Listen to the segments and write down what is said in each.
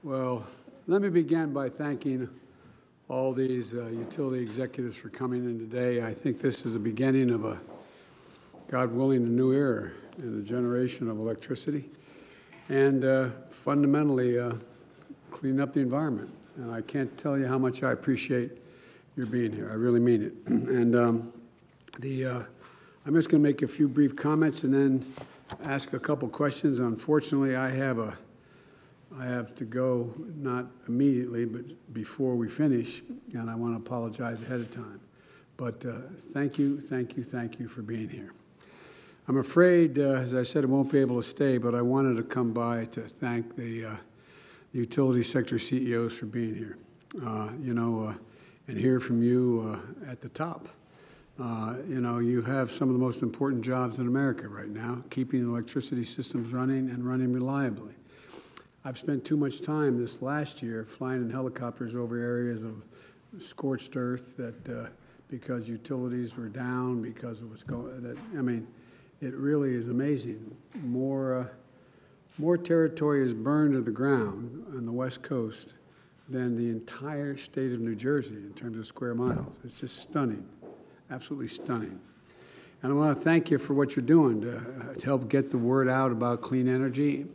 Well, let me begin by thanking all these utility executives for coming in today. I think this is the beginning of a, God willing, a new era in the generation of electricity and fundamentally clean up the environment. And I can't tell you how much I appreciate your being here. I really mean it. And I'm just going to make a few brief comments and then ask a couple questions. Unfortunately, I have to go, not immediately, but before we finish, and I want to apologize ahead of time. But thank you for being here. I'm afraid, as I said, I won't be able to stay, but I wanted to come by to thank the utility sector CEOs for being here, and hear from you at the top. You have some of the most important jobs in America right now, keeping electricity systems running and running reliably. I've spent too much time this last year flying in helicopters over areas of scorched earth that because utilities were down, because of what's going. It really is amazing. More territory is burned to the ground on the West Coast than the entire state of New Jersey in terms of square miles. It's just stunning, absolutely stunning. And I want to thank you for what you're doing to help get the word out about clean energy.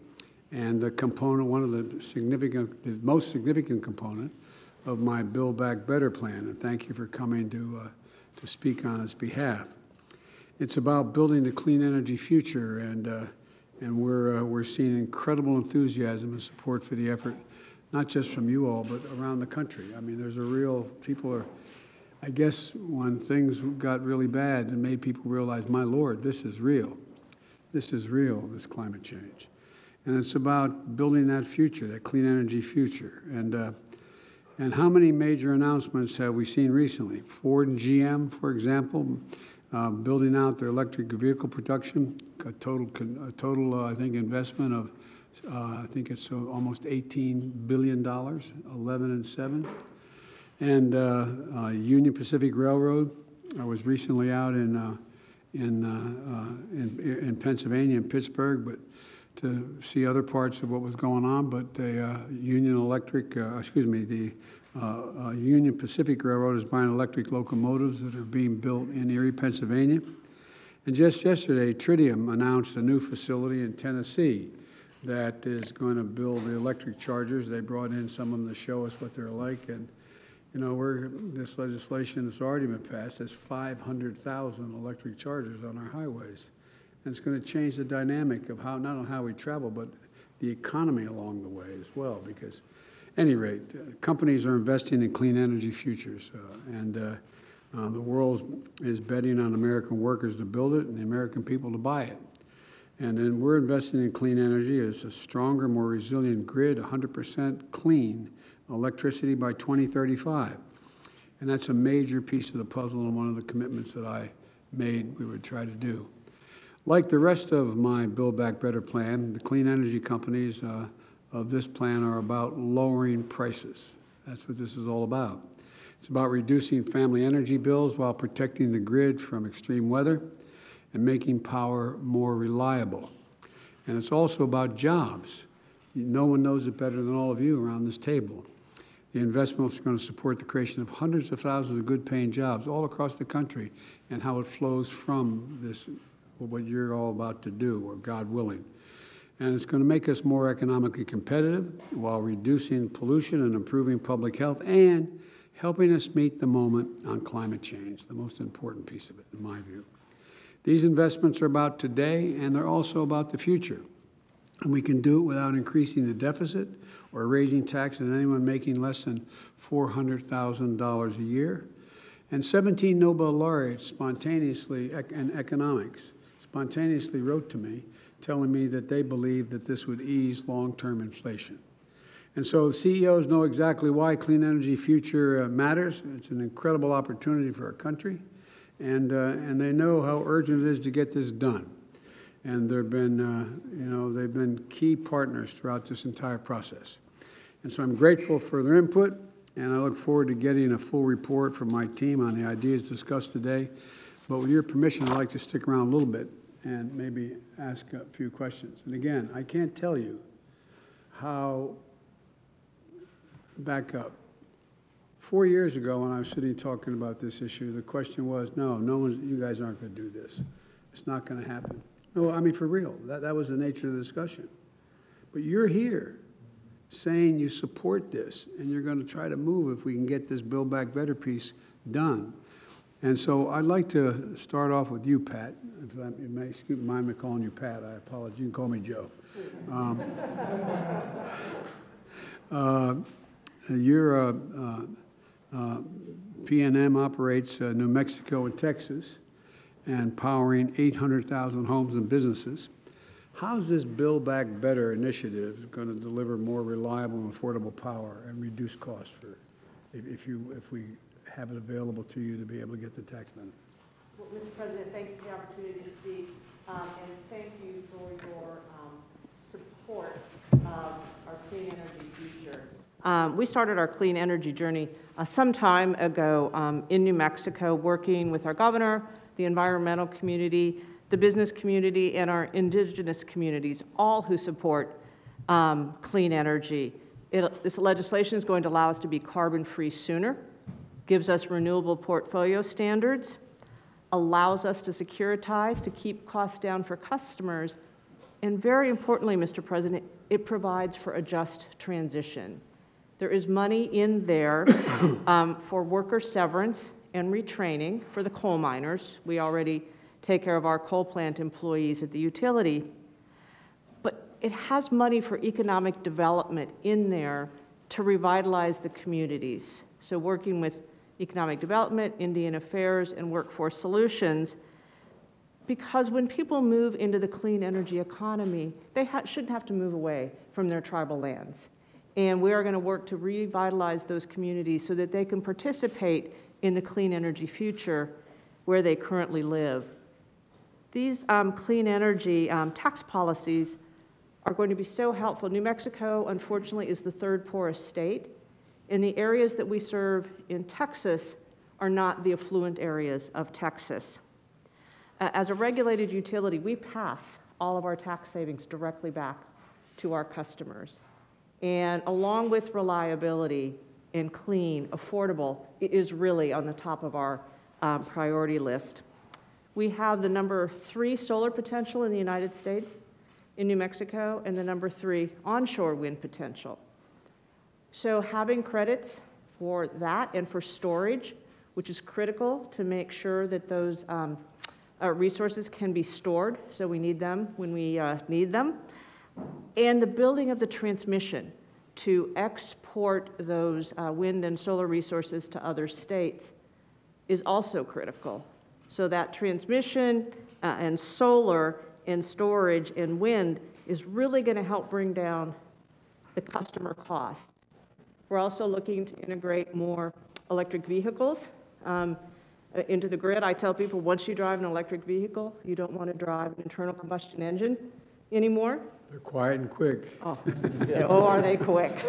And the component, one of the most significant component of my Build Back Better plan. And thank you for coming to speak on its behalf. It's about building the clean energy future, and we're seeing incredible enthusiasm and support for the effort, not just from you all, but around the country. I mean, there's a real, people are, I guess when things got really bad and made people realize, my Lord, this is real. This is real, this climate change. And it's about building that future, that clean energy future. And how many major announcements have we seen recently? Ford and GM, for example, building out their electric vehicle production, a total I think, investment of, I think it's almost $18 billion, 11 and 7. And Union Pacific Railroad, I was recently out in Pennsylvania, in Pittsburgh, but to see other parts of what was going on, but the Union Pacific Railroad is buying electric locomotives that are being built in Erie, Pennsylvania. And just yesterday, Tritium announced a new facility in Tennessee that is going to build the electric chargers. They brought in some of them to show us what they're like. And, this legislation that's already been passed has 500,000 electric chargers on our highways. And it's going to change the dynamic of how, not only how we travel, but the economy along the way as well. Because, at any rate, companies are investing in clean energy futures, and the world is betting on American workers to build it and the American people to buy it. And then we're investing in clean energy as a stronger, more resilient grid, 100% clean electricity by 2035. And that's a major piece of the puzzle and one of the commitments that I made we would try to do. Like the rest of my Build Back Better plan, the clean energy companies of this plan are about lowering prices. That's what this is all about. It's about reducing family energy bills while protecting the grid from extreme weather and making power more reliable. And it's also about jobs. No one knows it better than all of you around this table. The investment is going to support the creation of hundreds of thousands of good-paying jobs all across the country, and how it flows from this, what you're all about to do, or God willing. And it's going to make us more economically competitive while reducing pollution and improving public health and helping us meet the moment on climate change, the most important piece of it, in my view. These investments are about today, and they're also about the future. And we can do it without increasing the deficit or raising taxes on anyone making less than $400,000 a year. And 17 Nobel laureates spontaneously, in economics, spontaneously wrote to me telling me that they believe that this would ease long-term inflation. And so CEOs know exactly why clean energy future matters. It's an incredible opportunity for our country. And they know how urgent it is to get this done. And they've been key partners throughout this entire process. And so I'm grateful for their input, and I look forward to getting a full report from my team on the ideas discussed today. But with your permission, I'd like to stick around a little bit and maybe ask a few questions. And again, I can't tell you how back up. 4 years ago, when I was sitting talking about this issue, the question was, no one's, you guys aren't going to do this. It's not going to happen. No, I mean, for real. That was the nature of the discussion. But you're here saying you support this, and you're going to try to move if we can get this Build Back Better piece done. And so I'd like to start off with you, Pat. If you may excuse me calling you Pat, I apologize. You can call me Joe. Your PNM operates New Mexico and Texas and powering 800,000 homes and businesses. How's this Build Back Better initiative going to deliver more reliable and affordable power and reduce costs for, if we have it available to you to be able to get the tax benefit? Well, Mr. President, thank you for the opportunity to speak, and thank you for your support of our clean energy future. We started our clean energy journey some time ago in New Mexico, working with our governor, the environmental community, the business community, and our indigenous communities, all who support clean energy. This legislation is going to allow us to be carbon-free sooner, gives us renewable portfolio standards, allows us to securitize, to keep costs down for customers, and very importantly, Mr. President, it provides for a just transition. There is money in there for worker severance and retraining for the coal miners. We already take care of our coal plant employees at the utility. But it has money for economic development in there to revitalize the communities. So working with economic development, Indian affairs, and workforce solutions, because when people move into the clean energy economy, they shouldn't have to move away from their tribal lands. And we are going to work to revitalize those communities so that they can participate in the clean energy future where they currently live. These clean energy tax policies are going to be so helpful. New Mexico, unfortunately, is the third poorest state, and the areas that we serve in Texas are not the affluent areas of Texas. As a regulated utility, we pass all of our tax savings directly back to our customers. And along with reliability and clean, affordable, it is really on the top of our priority list. We have the number 3 solar potential in the United States, in New Mexico, and the number 3 onshore wind potential. So having credits for that and for storage, which is critical to make sure that those resources can be stored, so we need them when we need them, and the building of the transmission to export those wind and solar resources to other states is also critical. So that transmission and solar and storage and wind is really going to help bring down the customer costs. We're also looking to integrate more electric vehicles into the grid. I tell people, once you drive an electric vehicle, you don't want to drive an internal combustion engine anymore. They're quiet and quick. Oh, oh, are they quick?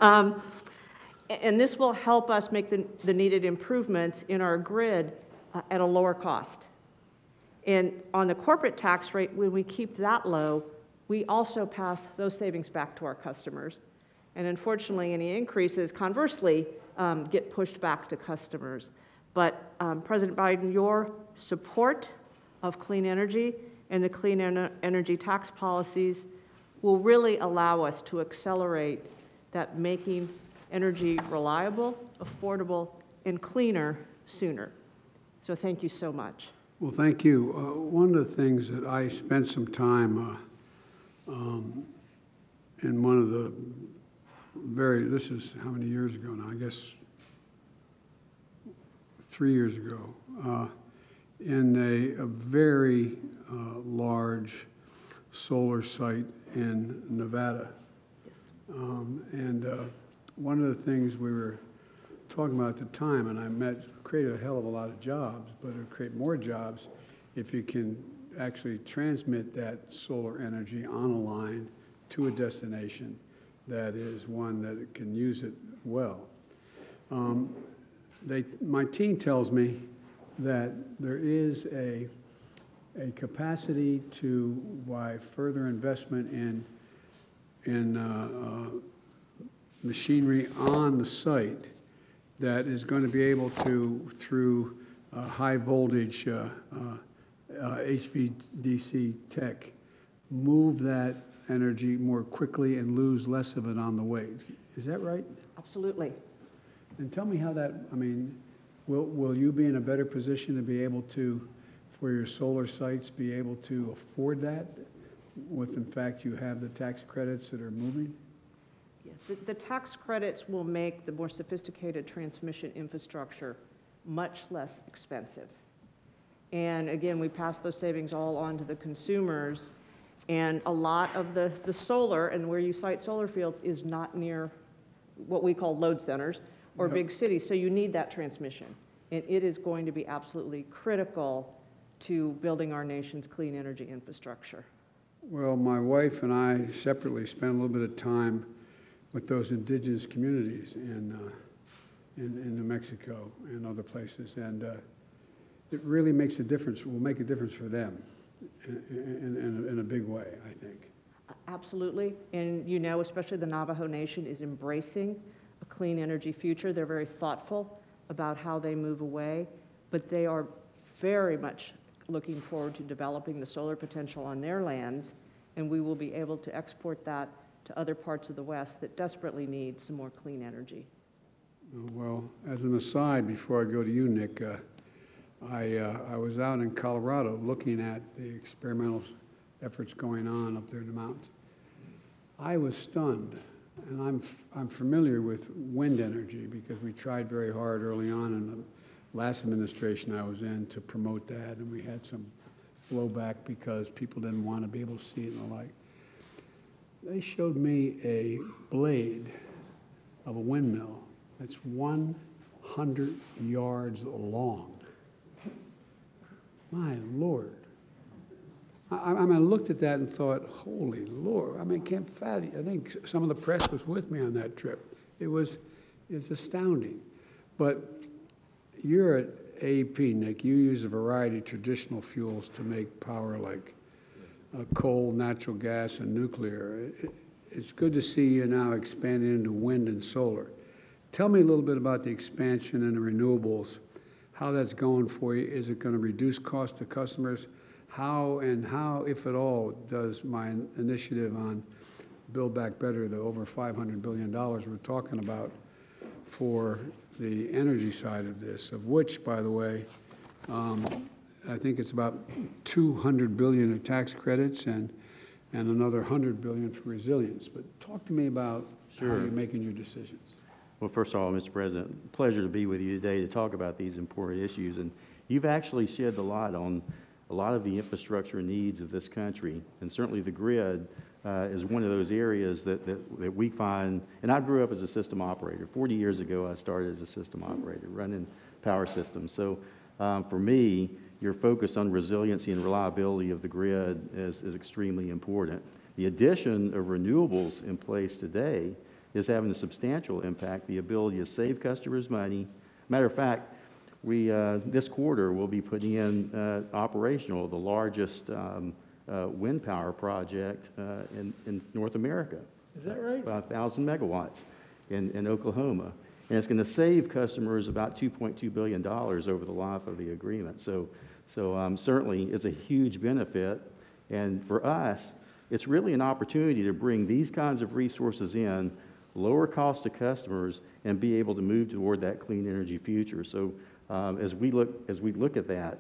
And this will help us make the needed improvements in our grid at a lower cost. And on the corporate tax rate, when we keep that low, we also pass those savings back to our customers. And unfortunately, any increases, conversely, get pushed back to customers. But President Biden, your support of clean energy and the clean energy tax policies will really allow us to accelerate that making energy reliable, affordable, and cleaner sooner. So thank you so much. Well, thank you. One of the things that I spent some time in one of the this is how many years ago now? I guess 3 years ago, in a very large solar site in Nevada. Yes. One of the things we were talking about at the time, and created a hell of a lot of jobs, but it would create more jobs if you can actually transmit that solar energy on a line to a destination that is one that can use it well. My team tells me that there is a capacity to, by further investment in machinery on the site that is going to be able to, through high voltage HVDC tech, move that energy more quickly and lose less of it on the way. Is that right? Absolutely. And tell me how that, I mean, will you be in a better position to be able to, for your solar sites, be able to afford that with, in fact, you have the tax credits that are moving? Yes, the tax credits will make the more sophisticated transmission infrastructure much less expensive. And again, we pass those savings all on to the consumers. And a lot of the solar, and where you site solar fields, is not near what we call load centers or big cities. So you need that transmission. And it is going to be absolutely critical to building our nation's clean energy infrastructure. Well, my wife and I separately spent a little bit of time with those indigenous communities in New Mexico and other places, and it really makes a difference, will make a difference for them in a big way, I think. Absolutely, and you know, especially the Navajo Nation is embracing a clean energy future. They're very thoughtful about how they move away, but they are very much looking forward to developing the solar potential on their lands, and we will be able to export that to other parts of the West that desperately need some more clean energy. Well, as an aside, before I go to you, Nick, I was out in Colorado looking at the experimental efforts going on up there in the mountains. I was stunned, and I'm familiar with wind energy because we tried very hard early on in the last administration I was in to promote that, and we had some blowback because people didn't want to be able to see it and the like. They showed me a blade of a windmill that's 100 yards long. My Lord. I looked at that and thought, holy Lord, I mean, I can't fathom. I think some of the press was with me on that trip. It's astounding. But you're at AEP, Nick. You use a variety of traditional fuels to make power, like coal, natural gas, and nuclear. It's good to see you now expanding into wind and solar. Tell me a little bit about the expansion in the renewables, how that's going for you. Is it going to reduce cost to customers? How, if at all, does my initiative on Build Back Better, the over $500 billion we're talking about for the energy side of this, of which, by the way, I think it's about $200 billion of tax credits and another $100 billion for resilience. But talk to me about how you're making your decisions. Well, first of all, Mr. President, pleasure to be with you today to talk about these important issues. And you've actually shed the light on a lot of the infrastructure needs of this country. And certainly the grid is one of those areas that we find, and I grew up as a system operator. 40 years ago, I started as a system operator, running power systems. So for me, your focus on resiliency and reliability of the grid is extremely important. The addition of renewables in place today is having a substantial impact, the ability to save customers money. Matter of fact, we this quarter will be putting in operational the largest wind power project in North America. Is that right? About 1,000 megawatts in Oklahoma. And it's going to save customers about $2.2 billion over the life of the agreement. So certainly it's a huge benefit. And for us, it's really an opportunity to bring these kinds of resources in, lower cost to customers, and be able to move toward that clean energy future. So as we look at that,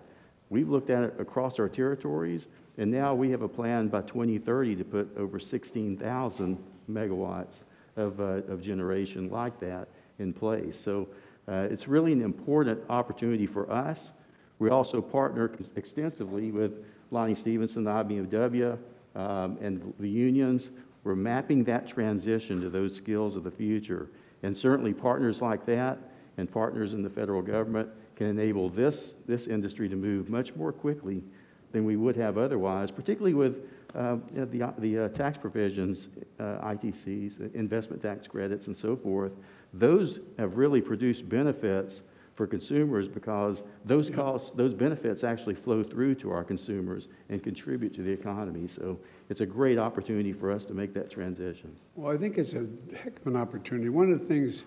we've looked at it across our territories, and now we have a plan by 2030 to put over 16,000 megawatts of generation like that in place. So it's really an important opportunity for us. We also partner extensively with Lonnie Stephenson, the IBEW, and the unions. We're mapping that transition to those skills of the future. And certainly partners like that and partners in the federal government can enable this industry to move much more quickly than we would have otherwise, particularly with the tax provisions, ITCs, investment tax credits, and so forth. Those have really produced benefits for consumers, because those costs, those benefits actually flow through to our consumers and contribute to the economy. So it's a great opportunity for us to make that transition. Well, I think it's a heck of an opportunity. One of the things,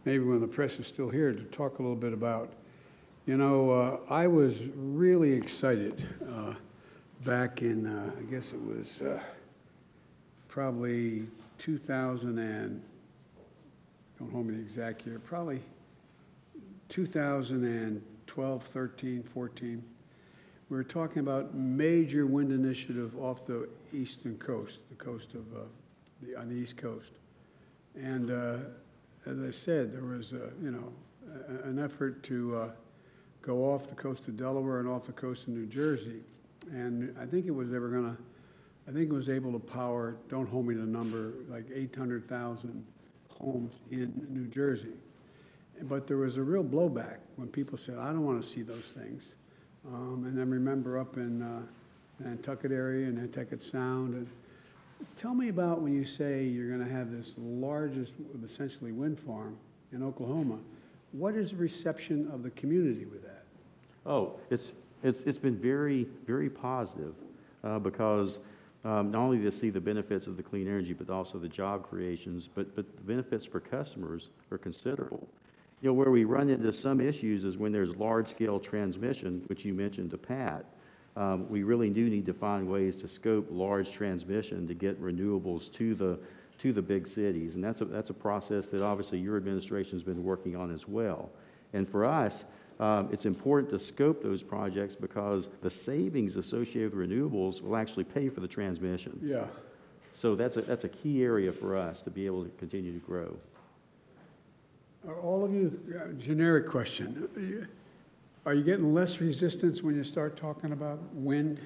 maybe when the press is still here, to talk a little bit about, I was really excited back in, I guess it was probably 2000 and, don't hold me the exact year, probably 2012, 13, 14. We were talking about major wind initiative off the eastern coast, the coast of, on the East Coast. And as I said, there was, an effort to go off the coast of Delaware and off the coast of New Jersey. And I think it was it was able to power, don't hold me to the number, like 800,000 homes in New Jersey. But there was a real blowback when people said, I don't want to see those things. And then remember up in the Nantucket area and Nantucket Sound. And tell me about when you say you're going to have this largest, essentially, wind farm in Oklahoma. What is the reception of the community with that? Oh, it's been very, very positive because not only do they see the benefits of the clean energy, but also the job creations, but the benefits for customers are considerable. Where we run into some issues is when there's large-scale transmission, which you mentioned to Pat. We really do need to find ways to scope large transmission to get renewables to the big cities, and that's a process that obviously your administration has been working on as well. And for us, it's important to scope those projects because the savings associated with renewables will actually pay for the transmission. Yeah. So that's a key area for us to be able to continue to grow. Are all of you, generic question, are you getting less resistance when you start talking about wind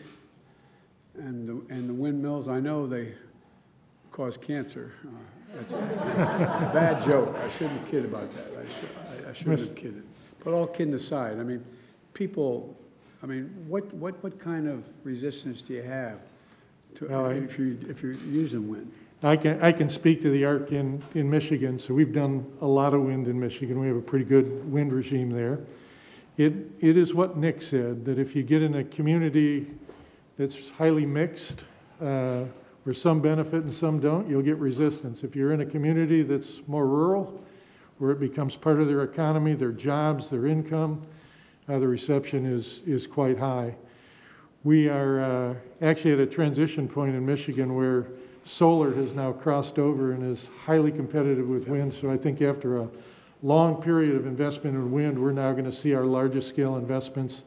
and the windmills? I know they cause cancer. That's a bad joke. I shouldn't kid about that. I shouldn't have kidded. But all kidding aside, what kind of resistance do you have to, if you're using wind? I can speak to the ARC in Michigan. So we've done a lot of wind in Michigan. We have a pretty good wind regime there. It is what Nick said, that if you get in a community that's highly mixed, where some benefit and some don't, you'll get resistance. If you're in a community that's more rural, where it becomes part of their economy, their jobs, their income, the reception is quite high. We are actually at a transition point in Michigan where solar has now crossed over and is highly competitive with wind. So I think after a long period of investment in wind, we're now going to see our largest scale investments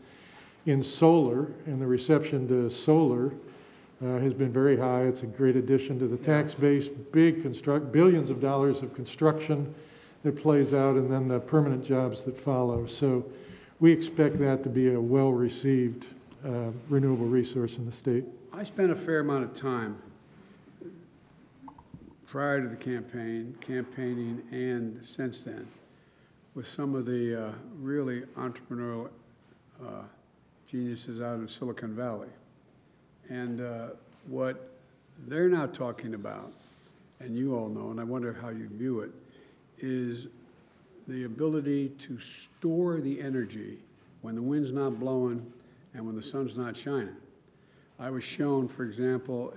in solar, and the reception to solar has been very high. It's a great addition to the tax base, billions of dollars of construction that plays out, and then the permanent jobs that follow. So we expect that to be a well-received renewable resource in the state. I spent a fair amount of time prior to the campaigning, and since then, with some of the really entrepreneurial geniuses out in Silicon Valley. And what they're now talking about, and you all know, and I wonder how you view it, is the ability to store the energy when the wind's not blowing and when the sun's not shining. I was shown, for example,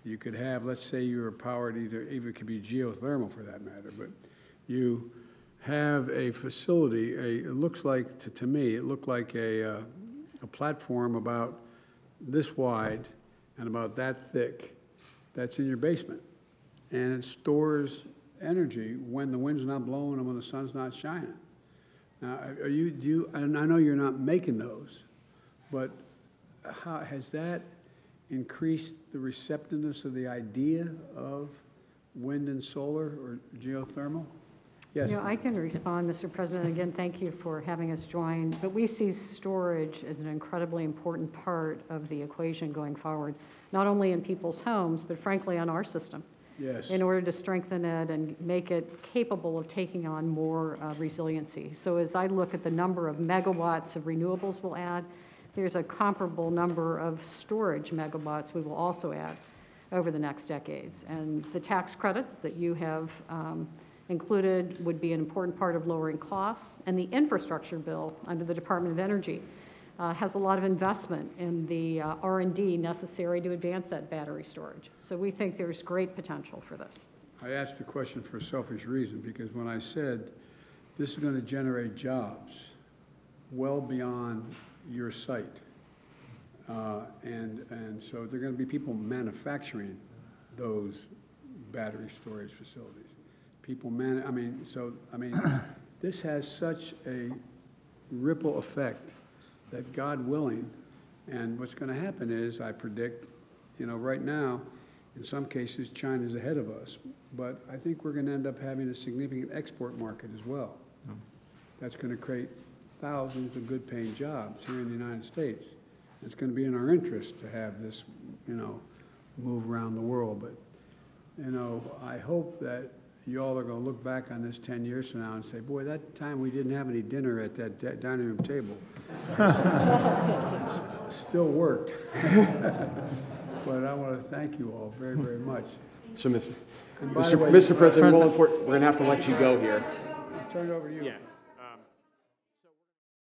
you could have, let's say you were powered even it could be geothermal for that matter, but you have a facility, it looks like, to me, it looked like a platform about this wide and about that thick that's in your basement. And it stores energy when the wind's not blowing and when the sun's not shining. Now, and I know you're not making those, but how has that increased the receptiveness of the idea of wind and solar or geothermal? Yes. I can respond, Mr. President. Again, thank you for having us join. But we see storage as an incredibly important part of the equation going forward, not only in people's homes, but frankly on our system. Yes. In order to strengthen it and make it capable of taking on more resiliency. So as I look at the number of megawatts of renewables we'll add, there's a comparable number of storage megawatts we will also add over the next decades. And the tax credits that you have Included would be an important part of lowering costs, and the infrastructure bill under the Department of Energy has a lot of investment in the R&D necessary to advance that battery storage. So we think there's great potential for this. I asked the question for a selfish reason, because when I said this is going to generate jobs well beyond your site, and so there are going to be people manufacturing those battery storage facilities. This has such a ripple effect that, God willing, and what's going to happen is, I predict, right now, in some cases, China's ahead of us, but I think we're going to end up having a significant export market as well. That's going to create thousands of good-paying jobs here in the United States. It's going to be in our interest to have this, move around the world. But, I hope that you all are going to look back on this 10 years from now and say, boy, that time we didn't have any dinner at that dining room table. Still worked. But I want to thank you all very, very much. So, And by the way, Mr. President, we're going to have to let you go here. Turn it over to you. Yeah.